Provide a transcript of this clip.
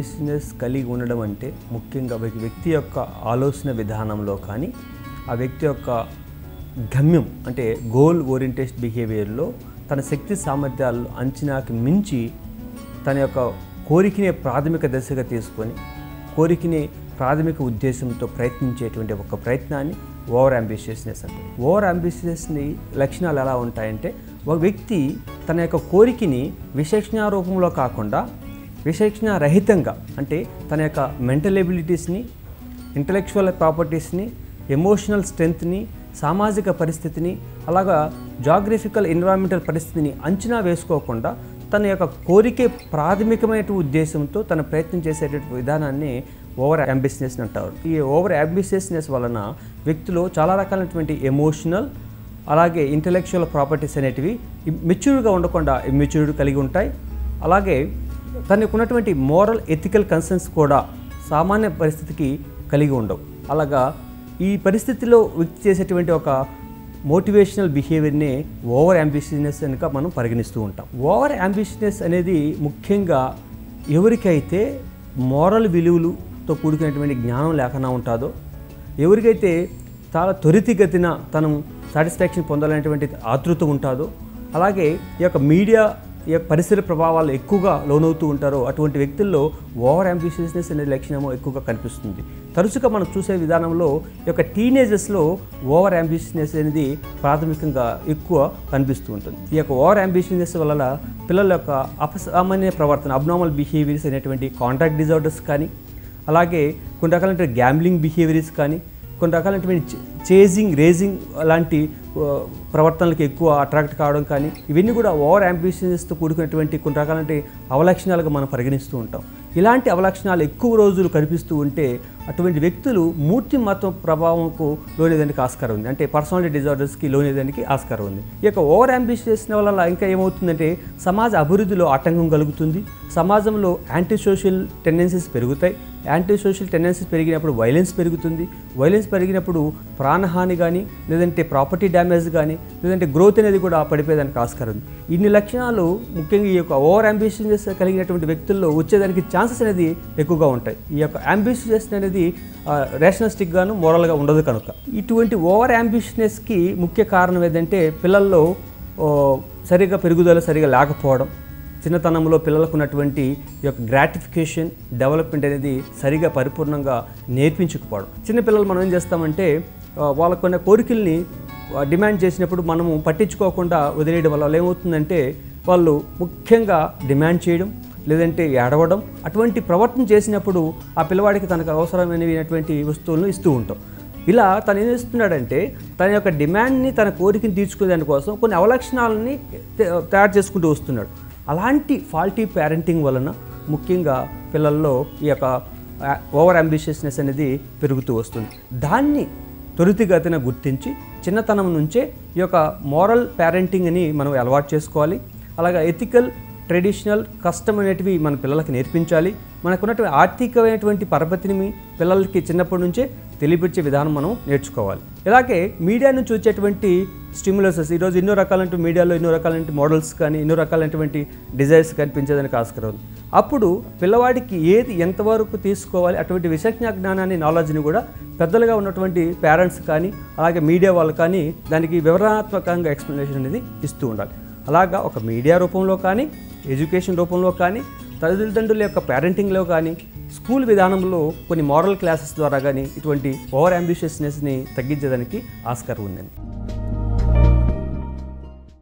Ambitious కలిగి ఉండడం అంటే ముఖ్యంగా వ్యక్తి యొక్క ఆలోచన విధానంలో కానీ ఆ వ్యక్తి యొక్క గమ్యం అంటే గోల్ ఓరియంటెడ్ బిహేవియర్లో తన శక్తి సామర్థ్యాలు అంచనాకి మించి తన యొక్క కోరికనే ప్రాథమిక దశగా తీసుకొని కోరికని ప్రాథమిక ఉద్దేశంతో ప్రయత్నించేటువంటి ఒక ప్రయత్నాన్ని ఓవర్ అంబిషియస్నెస్ అంటారు. ఓవర్ అంబిషియస్ని లక్షణాలు ఎలా ఉంటాయంటే ఒక వ్యక్తి తన యొక్క కోరికని విచక్షణ రూపంలో కాకుండా విచక్షణ రహితంగా అంటే తన యొక్క మెంటల్ ఎబిలిటీస్ని, ఇంటలెక్చువల్ ప్రాపర్టీస్ని, ఎమోషనల్ స్ట్రెంగ్త్ని, సామాజిక పరిస్థితిని, అలాగా జాగ్రఫికల్ ఎన్విరాన్మెంటల్ పరిస్థితిని అంచనా వేసుకోకుండా తన యొక్క కోరికే ప్రాథమికమైన ఉద్దేశంతో తన ప్రయత్నం చేసేటటువంటి విధానాన్ని ఓవర్ అంబిషియస్నెస్ అంటారు. ఈ ఓవర్ అంబిషియస్నెస్ వలన వ్యక్తిలో చాలా రకాలైనటువంటి ఎమోషనల్ అలాగే ఇంటలెక్చువల్ ప్రాపర్టీస్ అనేటివి మెచ్యూర్గా ఉండకుండా ఇమ్మెచ్యూర్డ్ కలిగి ఉంటాయి. అలాగే తనకు ఉన్నటువంటి మోరల్ ఎథికల్ కన్సర్న్స్ కూడా సామాన్య పరిస్థితికి కలిగి ఉండవు. అలాగా ఈ పరిస్థితిలో వ్యక్తి చేసేటువంటి ఒక మోటివేషనల్ బిహేవియర్నే ఓవర్ అంబిషియస్నెస్ కనుక మనం పరిగణిస్తూ ఉంటాం. ఓవర్ అంబిషియస్నెస్ అనేది ముఖ్యంగా ఎవరికైతే మోరల్ విలువలతో కూడుకున్నటువంటి జ్ఞానం లేకుండా ఉంటుందో, ఎవరికైతే చాలా త్వరితగతిన తను సాటిస్ఫాక్షన్ పొందాలనేటువంటి ఆతృత ఉంటుందో, అలాగే ఈ యొక్క మీడియా ఈ యొక్క పరిసర ప్రభావాలు ఎక్కువగా లోనవుతూ ఉంటారో అటువంటి వ్యక్తుల్లో ఓవర్ అంబిషియస్నెస్ అనే లక్షణము ఎక్కువగా కనిపిస్తుంది. తరచుగా మనం చూసే విధానంలో ఈ యొక్క టీనేజర్స్లో ఓవర్ అంబిషియస్నెస్ అనేది ప్రాథమికంగా ఎక్కువ కనిపిస్తూ ఉంటుంది. ఈ యొక్క ఓవర్ అంబిషియస్నెస్ వల్ల పిల్లల యొక్క అపసామాన్య ప్రవర్తన అబ్నార్మల్ బిహేవియర్స్ అనేటువంటి కాంట్రాక్ట్ డిజార్డర్స్ కానీ, అలాగే కొన్ని రకాలైన గ్యాంబ్లింగ్ బిహేవియర్స్ కానీ, కొన్ని రకాలైనటువంటి చేజింగ్ రేజింగ్ లాంటి ప్రవర్తనలకు ఎక్కువ అట్రాక్ట్ కావడం కానీ, ఇవన్నీ కూడా ఓవర్ అంబిషియస్తో కూడుకున్నటువంటి కొన్ని రకాలైన అవలక్షణాలుగా మనం పరిగణిస్తూ ఉంటాం. ఇలాంటి అవలక్షణాలు ఎక్కువ రోజులు కనిపిస్తూ ఉంటే అటువంటి వ్యక్తులు మూర్తిమత్వ ప్రభావంకు లోనేదానికి ఆస్కారం ఉంది, అంటే పర్సనాలిటీ డిజార్డర్స్కి లోనేదానికి ఆస్కారం ఉంది. ఈ యొక్క ఓవర్ అంబిషియస్ వల్ల ఇంకా ఏమవుతుందంటే సమాజ అభివృద్ధిలో ఆటంకం కలుగుతుంది, సమాజంలో యాంటీ సోషల్ టెండెన్సీస్ పెరుగుతాయి, యాంటీ సోషల్ టెండెన్సీస్ పెరిగినప్పుడు వైలెన్స్ పెరుగుతుంది, వైలెన్స్ పెరిగినప్పుడు ప్రాణహాని కానీ లేదంటే ప్రాపర్టీ డ్యామేజ్ కానీ లేదంటే గ్రోత్ అనేది కూడా పడిపోయేదానికి ఆస్కారం ఉంది. ఇన్ని లక్షణాలు ముఖ్యంగా ఈ యొక్క ఓవర్ అంబిషియస్ కలిగినటువంటి వ్యక్తుల్లో వచ్చేదానికి ఛాన్సెస్ అనేది ఎక్కువగా ఉంటాయి. ఈ యొక్క అంబిషియస్ అనేది రేషనలిస్టిక్గాను మోరల్గా ఉండదు కనుక ఇటువంటి ఓవర్ అంబిషియస్కి ముఖ్య కారణం ఏంటంటే పిల్లల్లో సరిగా పెరుగుదల సరిగా లేకపోవడం, చిన్నతనంలో పిల్లలకు ఉన్నటువంటి ఈ యొక్క గ్రాటిఫికేషన్ డెవలప్మెంట్ అనేది సరిగా పరిపూర్ణంగా నేర్పించకపోవడం. చిన్నపిల్లలు మనం ఏం చేస్తామంటే వాళ్ళకు ఉన్న కోరికల్ని డిమాండ్ చేసినప్పుడు మనము పట్టించుకోకుండా వదిలేయడం వల్ల ఏమవుతుందంటే వాళ్ళు ముఖ్యంగా డిమాండ్ చేయడం లేదంటే ఏడవడం అటువంటి ప్రవర్తన చేసినప్పుడు ఆ పిల్లవాడికి తనకు అవసరమైనటువంటి వస్తువులను ఇస్తూ ఉంటాం. ఇలా తను ఏం చేస్తున్నాడంటే తన యొక్క డిమాండ్ని తన కోరికని తీర్చుకునే దానికోసం కొన్ని అవలక్షణాలని తయారు చేసుకుంటూ వస్తున్నాడు. అలాంటి ఫాల్టీ పేరెంటింగ్ వలన ముఖ్యంగా పిల్లల్లో ఈ యొక్క ఓవర్ అంబిషియస్నెస్ అనేది పెరుగుతూ వస్తుంది. దాన్ని త్వరితగతిన గుర్తించి చిన్నతనం నుంచే ఈ యొక్క మోరల్ పేరెంటింగ్ అని మనం అలవాటు చేసుకోవాలి. అలాగే ఎథికల్ ట్రెడిషనల్ కస్టమ్ అనేటివి మన పిల్లలకి నేర్పించాలి. మనకున్నటువంటి ఆర్థికమైనటువంటి పరపతిని పిల్లలకి చిన్నప్పటి నుంచే తెలియపరిచే విధానం మనం నేర్చుకోవాలి. ఇలాగే మీడియా నుంచి వచ్చేటువంటి స్టిమ్యులసెస్ ఈరోజు ఎన్నో రకాలంటే మీడియాలో ఎన్నో రకాలైన మోడల్స్ కానీ ఎన్నో రకాలైనటువంటి డిజైర్స్ కనిపించేదానికి ఆస్కారం ఉంది. అప్పుడు పిల్లవాడికి ఏది ఎంతవరకు తీసుకోవాలి అటువంటి విచక్షణ జ్ఞానాన్ని నాలెడ్జ్ని కూడా పెద్దలుగా ఉన్నటువంటి పేరెంట్స్ కానీ అలాగే మీడియా వాళ్ళు కానీ దానికి వివరణాత్మకంగా ఎక్స్ప్లెనేషన్ అనేది ఇస్తూ ఉండాలి. అలాగా ఒక మీడియా రూపంలో కానీ ఎడ్యుకేషన్ రూపంలో కానీ తల్లిదండ్రుల యొక్క పేరెంటింగ్లో కానీ స్కూల్ విధానంలో కొన్ని మోరల్ క్లాసెస్ ద్వారా కానీ ఇటువంటి ఓవర్ అంబిషియస్నెస్ని తగ్గించేదానికి ఆస్కారం ఉందండి.